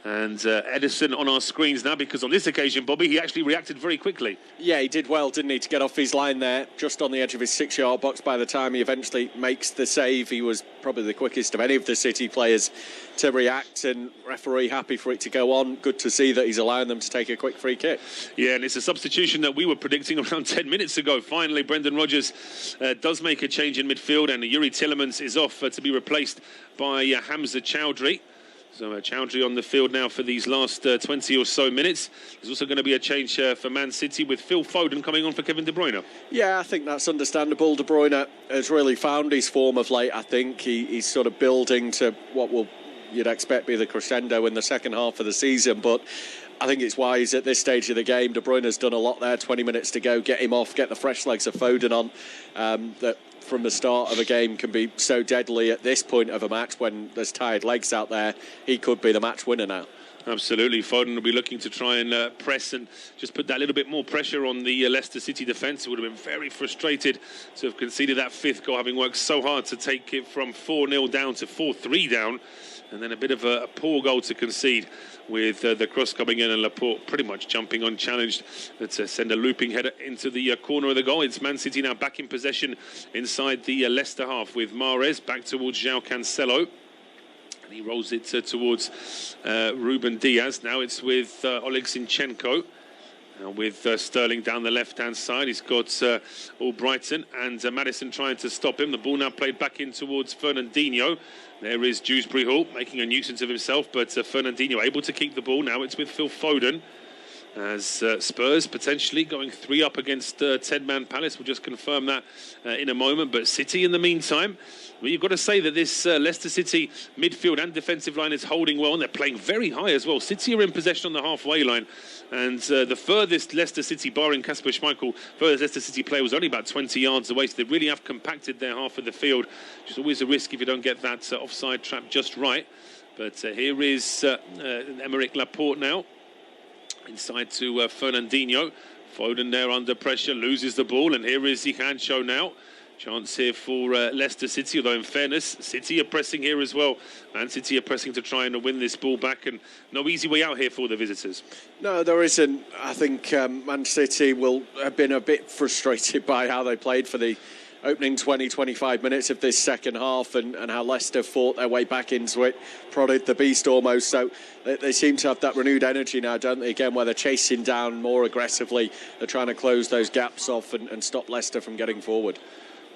And Edison on our screens now, because on this occasion, Bobby, he actually reacted very quickly. Yeah, he did well, didn't he, to get off his line there, just on the edge of his 6-yard box. By the time he eventually makes the save, he was probably the quickest of any of the City players to react, and referee happy for it to go on. Good to see that he's allowing them to take a quick free kick. Yeah, and it's a substitution that we were predicting around 10 minutes ago. Finally, Brendan Rodgers does make a change in midfield, and Yuri Tillemans is off to be replaced by Hamza Chowdhury. So Chowdhury on the field now for these last 20 or so minutes. There's also going to be a change for Man City with Phil Foden coming on for Kevin De Bruyne. Yeah, I think that's understandable. De Bruyne has really found his form of late, I think. He's sort of building to what you'd expect be the crescendo in the second half of the season, but I think it's wise at this stage of the game. De Bruyne's done a lot there, 20 minutes to go, get him off, get the fresh legs of Foden on, that from the start of a game can be so deadly at this point of a match when there's tired legs out there. He could be the match winner now. Absolutely. Foden will be looking to try and press and just put that little bit more pressure on the Leicester City defence. Would have been very frustrated to have conceded that fifth goal, having worked so hard to take it from 4-0 down to 4-3 down. And then a bit of a poor goal to concede with the cross coming in and Laporte pretty much jumping unchallenged to send a looping header into the corner of the goal. It's Man City now back in possession inside the Leicester half with Mahrez back towards João Cancelo. And he rolls it towards Ruben Diaz. Now it's with Oleg Zinchenko. With Sterling down the left-hand side. He's got Albrighton and Maddison trying to stop him. The ball now played back in towards Fernandinho. There is Dewsbury Hall making a nuisance of himself, but Fernandinho able to keep the ball. Now it's with Phil Foden. As Spurs potentially going 3 up against 10-man Palace. We'll just confirm that in a moment. But City in the meantime, well, you've got to say that this Leicester City midfield and defensive line is holding well, and they're playing very high as well. City are in possession on the halfway line, and the furthest Leicester City, barring Kasper Schmeichel, furthest Leicester City player was only about 20 yards away, so they really have compacted their half of the field, which is always a risk if you don't get that offside trap just right. But here is Aymeric Laporte now. Inside to Fernandinho. Foden there under pressure, loses the ball, and here is Ihancho now. Chance here for Leicester City, although in fairness, City are pressing here as well. Man City are pressing to try and win this ball back, and no easy way out here for the visitors. No, there isn't. I think Man City will have been a bit frustrated by how they played for the opening 20-25 minutes of this second half, and how Leicester fought their way back into it, prodded the beast almost. So they seem to have that renewed energy now, don't they, again, where they're chasing down more aggressively. They're trying to close those gaps off and stop Leicester from getting forward.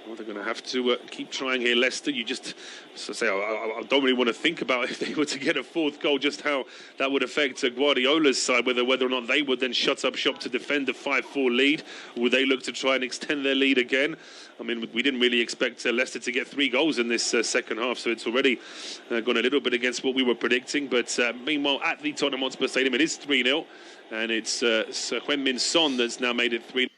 Well, they're going to have to keep trying here, Leicester. You just say, I don't really want to think about if they were to get a fourth goal, just how that would affect Guardiola's side, whether or not they would then shut up shop to defend a 5-4 lead. Or would they look to try and extend their lead again? I mean, we didn't really expect Leicester to get 3 goals in this second half, so it's already gone a little bit against what we were predicting. But meanwhile, at the Tottenham Hotspur Stadium, it is 3-0, and it's Heung-min Son that's now made it 3-0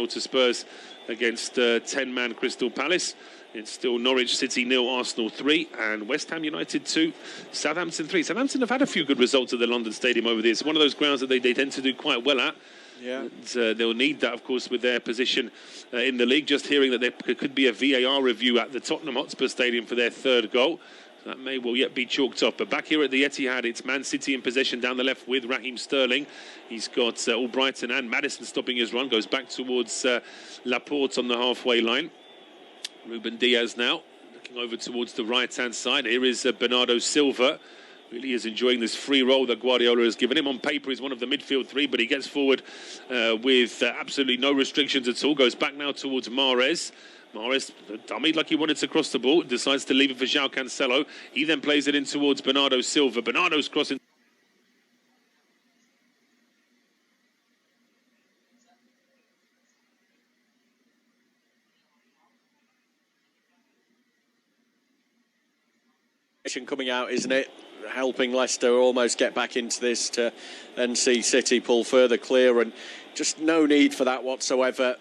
to Spurs against 10-man Crystal Palace. It's still Norwich City 0, Arsenal 3, and West Ham United 2, Southampton 3. Southampton have had a few good results at the London Stadium over this. One of those grounds that they tend to do quite well at. Yeah. And, they'll need that, of course, with their position in the league. Just hearing that there could be a VAR review at the Tottenham Hotspur Stadium for their 3rd goal. That may well yet be chalked up. But back here at the Etihad, it's Man City in possession down the left with Raheem Sterling. He's got Albrighton and Maddison stopping his run. Goes back towards Laporte on the halfway line. Ruben Diaz now looking over towards the right-hand side. Here is Bernardo Silva. Really is enjoying this free role that Guardiola has given him. On paper, he's one of the midfield 3, but he gets forward with absolutely no restrictions at all. Goes back now towards Mahrez. Mahrez dummied like he wanted to cross the ball, decides to leave it for João Cancelo. He then plays it in towards Bernardo Silva. Bernardo's crossing. coming out, isn't it? Helping Leicester almost get back into this to then see City pull further clear, and just no need for that whatsoever.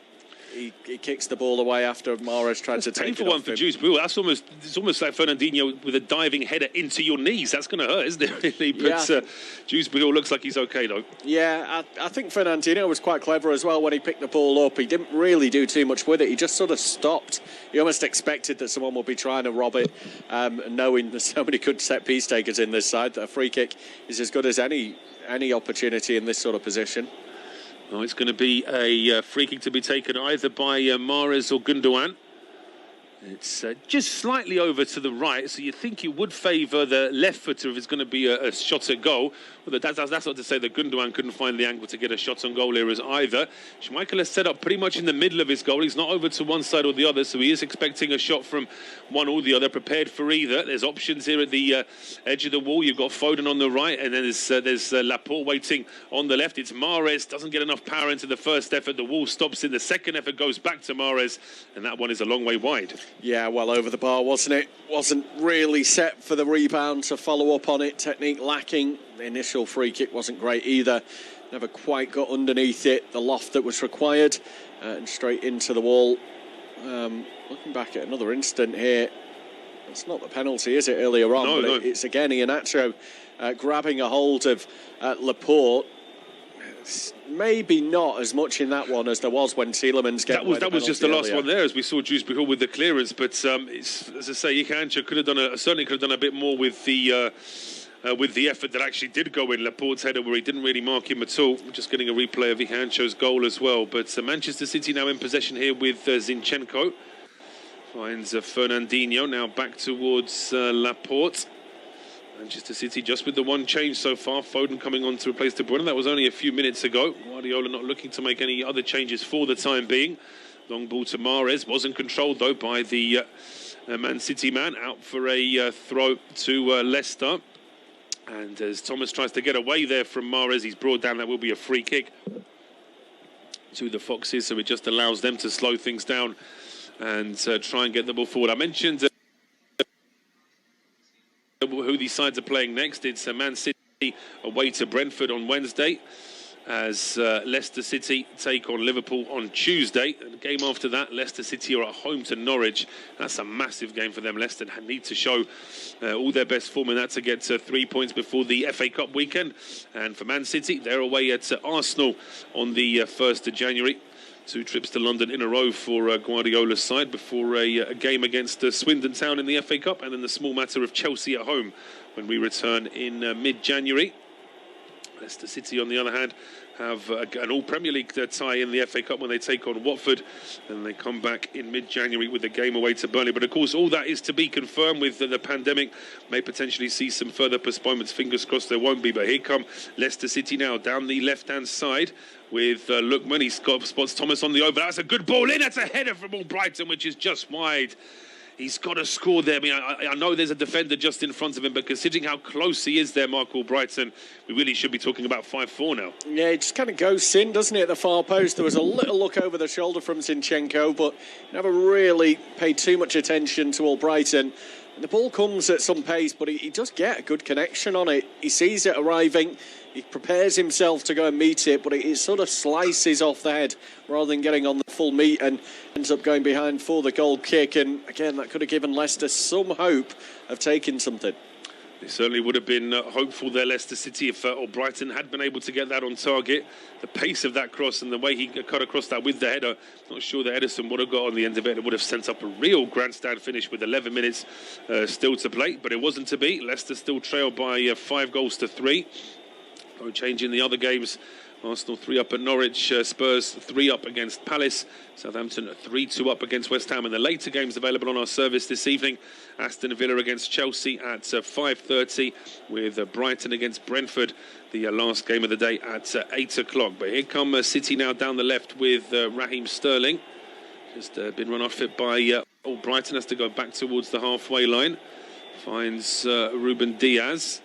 He kicks the ball away after Mahrez tried to take it off one for Juice Bill. It's almost like Fernandinho with a diving header into your knees. That's going to hurt, isn't it, really? But yeah. Juice Bill looks like he's okay, though. Yeah, I think Fernandinho was quite clever as well when he picked the ball up. He didn't really do too much with it. He just sort of stopped. He almost expected that someone would be trying to rob it, knowing there's so many good set-piece takers in this side that a free kick is as good as any opportunity in this sort of position. Oh, it's going to be a free kick to be taken either by Mahrez or Gundogan. It's just slightly over to the right, so you think you would favour the left footer if it's going to be a shot at goal. Well, that's not to say that Gundogan couldn't find the angle to get a shot on goal here as either. Schmeichel has set up pretty much in the middle of his goal. He's not over to one side or the other, so he is expecting a shot from one or the other, prepared for either. There's options here at the edge of the wall. You've got Foden on the right, and then there's Laporte waiting on the left. It's Mahrez, doesn't get enough power into the first effort. The wall stops in the second effort, goes back to Mahrez, and that one is a long way wide. Yeah, well over the bar, wasn't it? Wasn't really set for the rebound to follow up on it. Technique lacking. The initial free kick wasn't great either. Never quite got underneath it, the loft that was required, and straight into the wall. Looking back at another instant here, it's not the penalty, is it, earlier on? No. It's again Iheanacho grabbing a hold of Laporte. It's maybe not as much in that one as there was when Tielemans that was just the last one there, as we saw Juice Bill with the clearance. But it's, as I say, Iheanacho certainly could have done a bit more with the effort that actually did go in. Laporte's header, where he didn't really mark him at all. We're just getting a replay of Iheanacho's goal as well. But Manchester City now in possession here with Zinchenko. Finds Fernandinho, now back towards Laporte. Manchester City just with the one change so far. Foden coming on to replace De Bruyne. That was only a few minutes ago. Guardiola not looking to make any other changes for the time being. Long ball to Mahrez. Wasn't controlled, though, by the Man City man. Out for a throw to Leicester. And as Thomas tries to get away there from Mahrez, he's brought down. That will be a free kick to the Foxes. So it just allows them to slow things down and try and get the ball forward. I mentioned who these sides are playing next. It's Man City away to Brentford on Wednesday, as Leicester City take on Liverpool on Tuesday. And the game after that, Leicester City are at home to Norwich. That's a massive game for them. Leicester need to show all their best form in that to get 3 points before the FA Cup weekend. And for Man City, they're away at Arsenal on the 1st of January. 2 trips to London in a row for Guardiola's side before a game against Swindon Town in the FA Cup, and then the small matter of Chelsea at home when we return in mid-January. Leicester City, on the other hand, have an all-Premier League tie in the FA Cup when they take on Watford, and they come back in mid-January with a game away to Burnley. But of course, all that is to be confirmed with the pandemic. May potentially see some further postponements. Fingers crossed there won't be. But here come Leicester City now down the left-hand side with Lookman. He spots Thomas on the over. That's a good ball in. That's a header from Albrighton, which is just wide. He's got to score there. I mean, I know there's a defender just in front of him, but considering how close he is there, Mark Albrighton, we really should be talking about 5-4 now. Yeah, it just kind of goes in, doesn't it, at the far post? There was a little look over the shoulder from Zinchenko, but never really paid too much attention to Albrighton. And the ball comes at some pace, but he does get a good connection on it. He sees it arriving. He prepares himself to go and meet it, but it sort of slices off the head rather than getting on the full meat, and ends up going behind for the goal kick. And again, that could have given Leicester some hope of taking something. It certainly would have been hopeful there, Leicester City, if Albrighton had been able to get that on target. The pace of that cross and the way he cut across that with the header, not sure that Ederson would have got on the end of it. It would have sent up a real grandstand finish with 11 minutes still to play, but it wasn't to be. Leicester still trailed by 5 goals to 3. No change in the other games. Arsenal 3 up at Norwich, Spurs 3 up against Palace, Southampton 3-2 up against West Ham. And the later games available on our service this evening: Aston Villa against Chelsea at 5:30, with Brighton against Brentford, the last game of the day, at 8 o'clock. But here come City now down the left with Raheem Sterling. Just been run off it by Albrighton, has to go back towards the halfway line. Finds Ruben Diaz.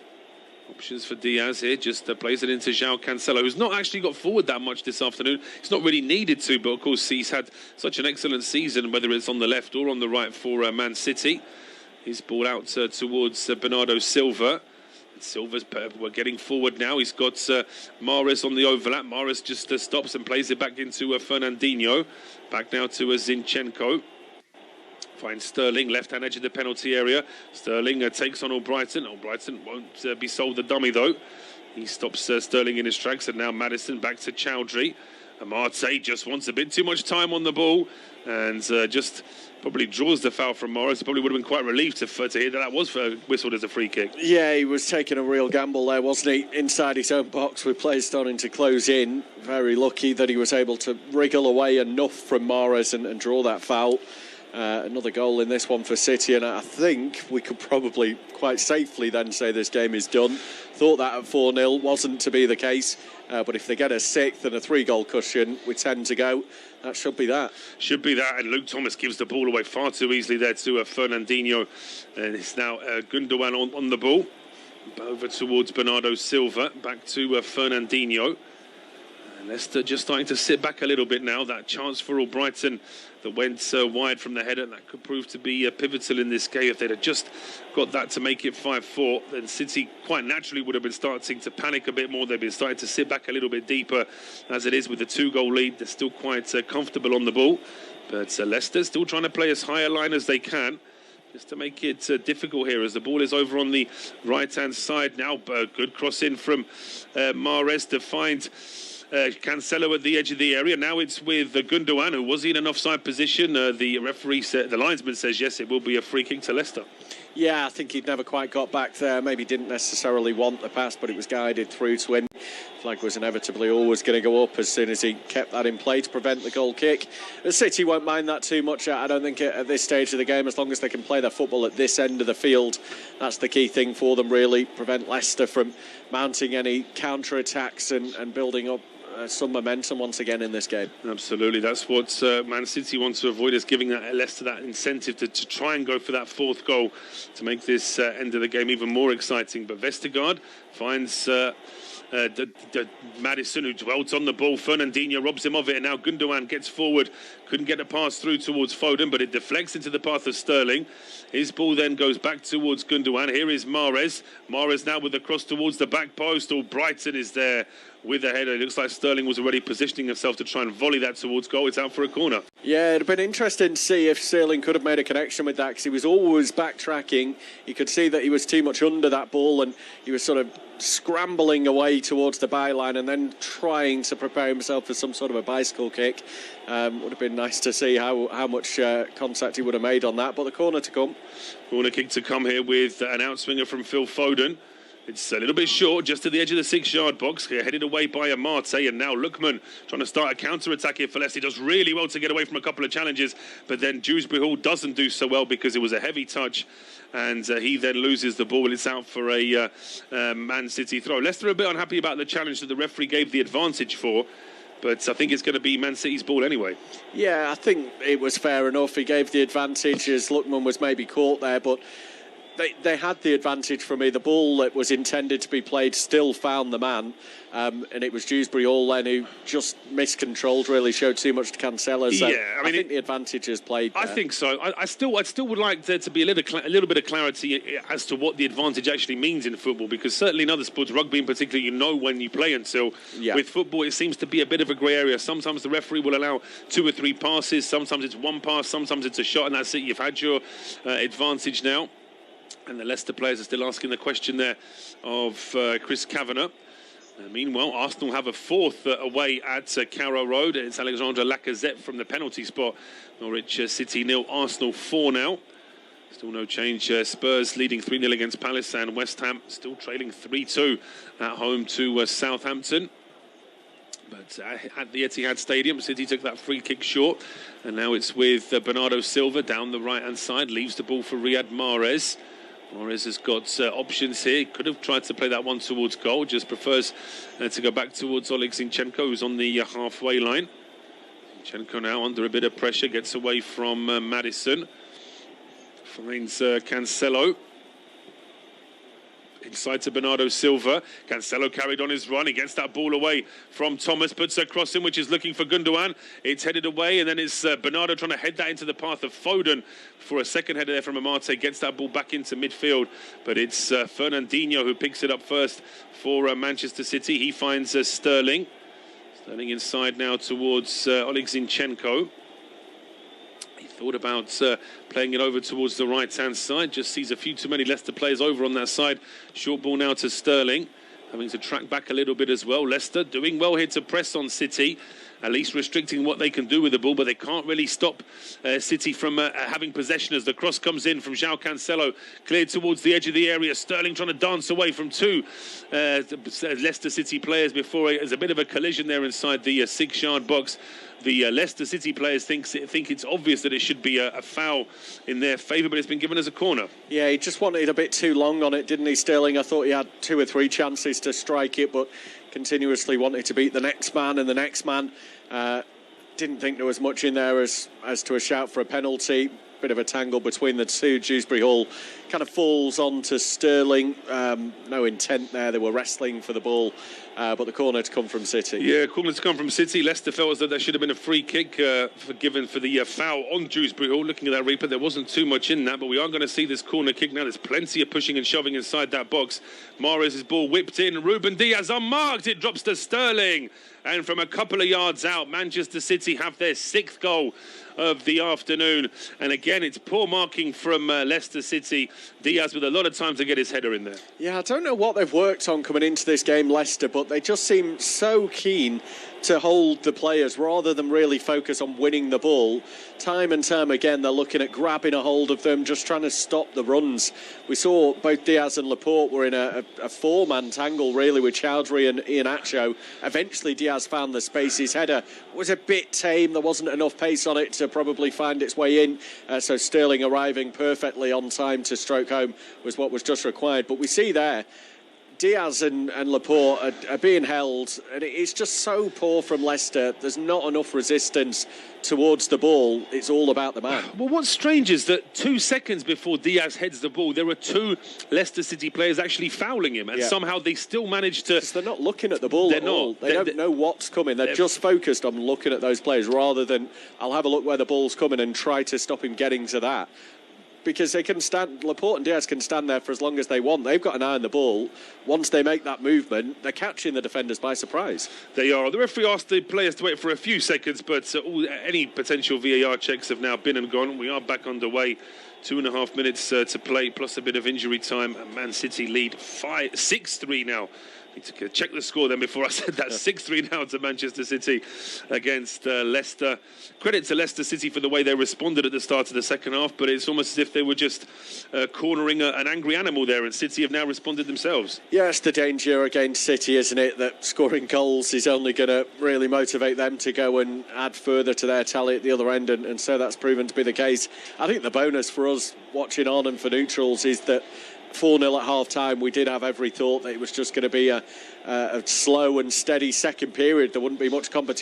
Options for Diaz here, just plays it into João Cancelo, who's not actually got forward that much this afternoon. He's not really needed to, but of course he's had such an excellent season, whether it's on the left or on the right for Man City. His ball out towards Bernardo Silva. Silva's we're getting forward now. He's got Mahrez on the overlap. Mahrez just stops and plays it back into Fernandinho. Back now to Zinchenko. Finds Sterling, left-hand edge of the penalty area. Sterling takes on Albrighton. Albrighton won't be sold the dummy, though. He stops Sterling in his tracks, and now Maddison back to Chowdhury. Amarte just wants a bit too much time on the ball, and just probably draws the foul from Morris. He probably would have been quite relieved to hear that was whistled as a free kick. Yeah, he was taking a real gamble there, wasn't he? Inside his own box with players starting to close in. Very lucky that he was able to wriggle away enough from Mahrez and draw that foul. Another goal in this one for City, and I think we could probably quite safely then say this game is done. Thought that at 4-0 wasn't to be the case, but if they get a sixth and a 3-goal cushion with 10 to go, that should be that. Should be that, and Luke Thomas gives the ball away far too easily there to Fernandinho, and it's now Gundogan on the ball. Over towards Bernardo Silva, back to Fernandinho. And Leicester just starting to sit back a little bit now. That chance for Albrighton that went wide from the header, that could prove to be pivotal in this game. If they'd have just got that to make it 5-4, then City quite naturally would have been starting to panic a bit more. They've been starting to sit back a little bit deeper. As it is with the 2-goal lead, they're still quite comfortable on the ball. But Leicester still trying to play as high a line as they can, just to make it difficult here, as the ball is over on the right-hand side now. Good cross in from Mahrez to find Cancelo at the edge of the area. Now it's with Gundogan, who was in an offside position. The referee said, the linesman says, yes, it will be a free kick to Leicester. Yeah, I think he'd never quite got back there. Maybe didn't necessarily want the pass, but it was guided through to him. Flag was inevitably always going to go up as soon as he kept that in play to prevent the goal kick. The City won't mind that too much, I don't think, at this stage of the game, as long as they can play their football at this end of the field. That's the key thing for them, really. Prevent Leicester from mounting any counter-attacks and building up some momentum once again in this game. Absolutely, that's what Man City wants to avoid, is giving that Leicester that incentive to try and go for that fourth goal to make this end of the game even more exciting. But Vestergaard finds Maddison, who dwelt on the ball. Fernandinho robs him of it, and now Gundogan gets forward. Couldn't get a pass through towards Foden, but it deflects into the path of Sterling. His ball then goes back towards Gundogan. Here is Mahrez. Mahrez now with the cross towards the back post. Albrighton is there with the header. It looks like Sterling was already positioning himself to try and volley that towards goal. It's out for a corner. Yeah, it'd have been interesting to see if Sterling could have made a connection with that, because he was always backtracking. You could see that he was too much under that ball, and he was sort of scrambling away towards the byline and then trying to prepare himself for some sort of a bicycle kick. Would have been nice to see how much contact he would have made on that. But the corner to come. Corner kick to come here with an outswinger from Phil Foden. It's a little bit short, just at the edge of the 6-yard box. Headed away by Amarte, and now Lookman trying to start a counter-attack here for Leicester. He does really well to get away from a couple of challenges, but then Dewsbury Hall doesn't do so well because it was a heavy touch, and he then loses the ball. It's out for a Man City throw. Leicester are a bit unhappy about the challenge that the referee gave the advantage for, but I think it's going to be Man City's ball anyway. Yeah, I think it was fair enough. He gave the advantage as Lookman was maybe caught there, but they had the advantage for me. The ball that was intended to be played still found the man, and it was Dewsbury Hall then who just miscontrolled, really showed too much to Cancelo. So yeah, I think the advantage is played there. I think so. I still would like there to be a little bit of clarity as to what the advantage actually means in football, because certainly in other sports, rugby in particular, you know when you play until. Yeah. With football, it seems to be a bit of a grey area. Sometimes the referee will allow 2 or 3 passes, sometimes it's 1 pass, sometimes it's a shot, and that's it. You've had your advantage now. And the Leicester players are still asking the question there of Chris Kavanagh. Meanwhile, Arsenal have a fourth away at Carrow Road. It's Alexandre Lacazette from the penalty spot. Norwich City 0, Arsenal 4 now. Still no change. Spurs leading 3-0 against Palace, and West Ham still trailing 3-2 at home to Southampton. But at the Etihad Stadium, City took that free kick short. And now it's with Bernardo Silva down the right-hand side. Leaves the ball for Riyad Mahrez. Mahrez has got options here. Could have tried to play that one towards goal. Just prefers to go back towards Oleg Zinchenko, who's on the halfway line. Zinchenko now under a bit of pressure. Gets away from Maddison. Finds Cancelo. inside to Bernardo Silva. Cancelo carried on his run. He gets that ball away from Thomas, puts a cross in, which is looking for Gundogan. It's headed away, and then it's Bernardo trying to head that into the path of Foden for a second header there from Amate. Gets that ball back into midfield, but it's Fernandinho who picks it up first for Manchester City. He finds Sterling. Sterling inside now towards Oleg Zinchenko. He thought about playing it over towards the right-hand side. Just sees a few too many Leicester players over on that side. Short ball now to Sterling, having to track back a little bit as well. Leicester doing well here to press on City, at least restricting what they can do with the ball, but they can't really stop City from having possession as the cross comes in from João Cancelo, cleared towards the edge of the area. Sterling trying to dance away from two Leicester City players before there's a bit of a collision there inside the 6-yard box. The Leicester City players think it's obvious that it should be a foul in their favour, but it's been given as a corner. Yeah, he just wanted a bit too long on it, didn't he, Sterling? I thought he had 2 or 3 chances to strike it, but continuously wanted to beat the next man and the next man. Didn't think there was much in there as to a shout for a penalty. Bit of a tangle between the two. Dewsbury Hall kind of falls on to Sterling. No intent there. They were wrestling for the ball, but the corner to come from City. Yeah, corner to come from City. Leicester felt as though there should have been a free kick given for the foul on Dewsbury Hall. Looking at that replay, there wasn't too much in that, but we are going to see this corner kick now. There's plenty of pushing and shoving inside that box. Mahrez's ball whipped in. Ruben Diaz unmarked. It drops to Sterling. And from a couple of yards out, Manchester City have their 6th goal of the afternoon. And again, it's poor marking from Leicester City. Diaz with a lot of time to get his header in there. Yeah, I don't know what they've worked on coming into this game, Leicester, but they just seem so keen to hold the players rather than really focus on winning the ball. Time and time again, they're looking at grabbing a hold of them, just trying to stop the runs. We saw both Diaz and Laporte were in a 4-man tangle, really, with Chowdhury and Iheanacho. Eventually, Diaz found the space. His header was a bit tame. There wasn't enough pace on it to probably find its way in. So Sterling arriving perfectly on time to stroke home was what was just required. But we see there, Diaz and Laporte are being held, and it's just so poor from Leicester. There's not enough resistance towards the ball. It's all about the man. Well, what's strange is that 2 seconds before Diaz heads the ball, there are 2 Leicester City players actually fouling him, and somehow they still manage to... They're not looking at the ball at all. They don't know what's coming. They're just focused on looking at those players rather than, I'll have a look where the ball's coming and try to stop him getting to that. Because they can stand, Laporte and Diaz can stand there for as long as they want. They've got an eye on the ball. Once they make that movement, they're catching the defenders by surprise. They are. The referee asked the players to wait for a few seconds, but any potential VAR checks have now been and gone. We are back underway. 2.5 minutes to play, plus a bit of injury time. Man City lead 6-3 now. I need to check the score then before I said that. 6-3 now to Manchester City against Leicester. Credit to Leicester City for the way they responded at the start of the second half, but it's almost as if they were just cornering an angry animal there, and City have now responded themselves. Yeah, it's the danger against City, isn't it, that scoring goals is only going to really motivate them to go and add further to their tally at the other end, and so that's proven to be the case. I think the bonus for us watching on and for neutrals is that 4-0 at half-time, we did have every thought that it was just going to be a slow and steady second period. There wouldn't be much competition.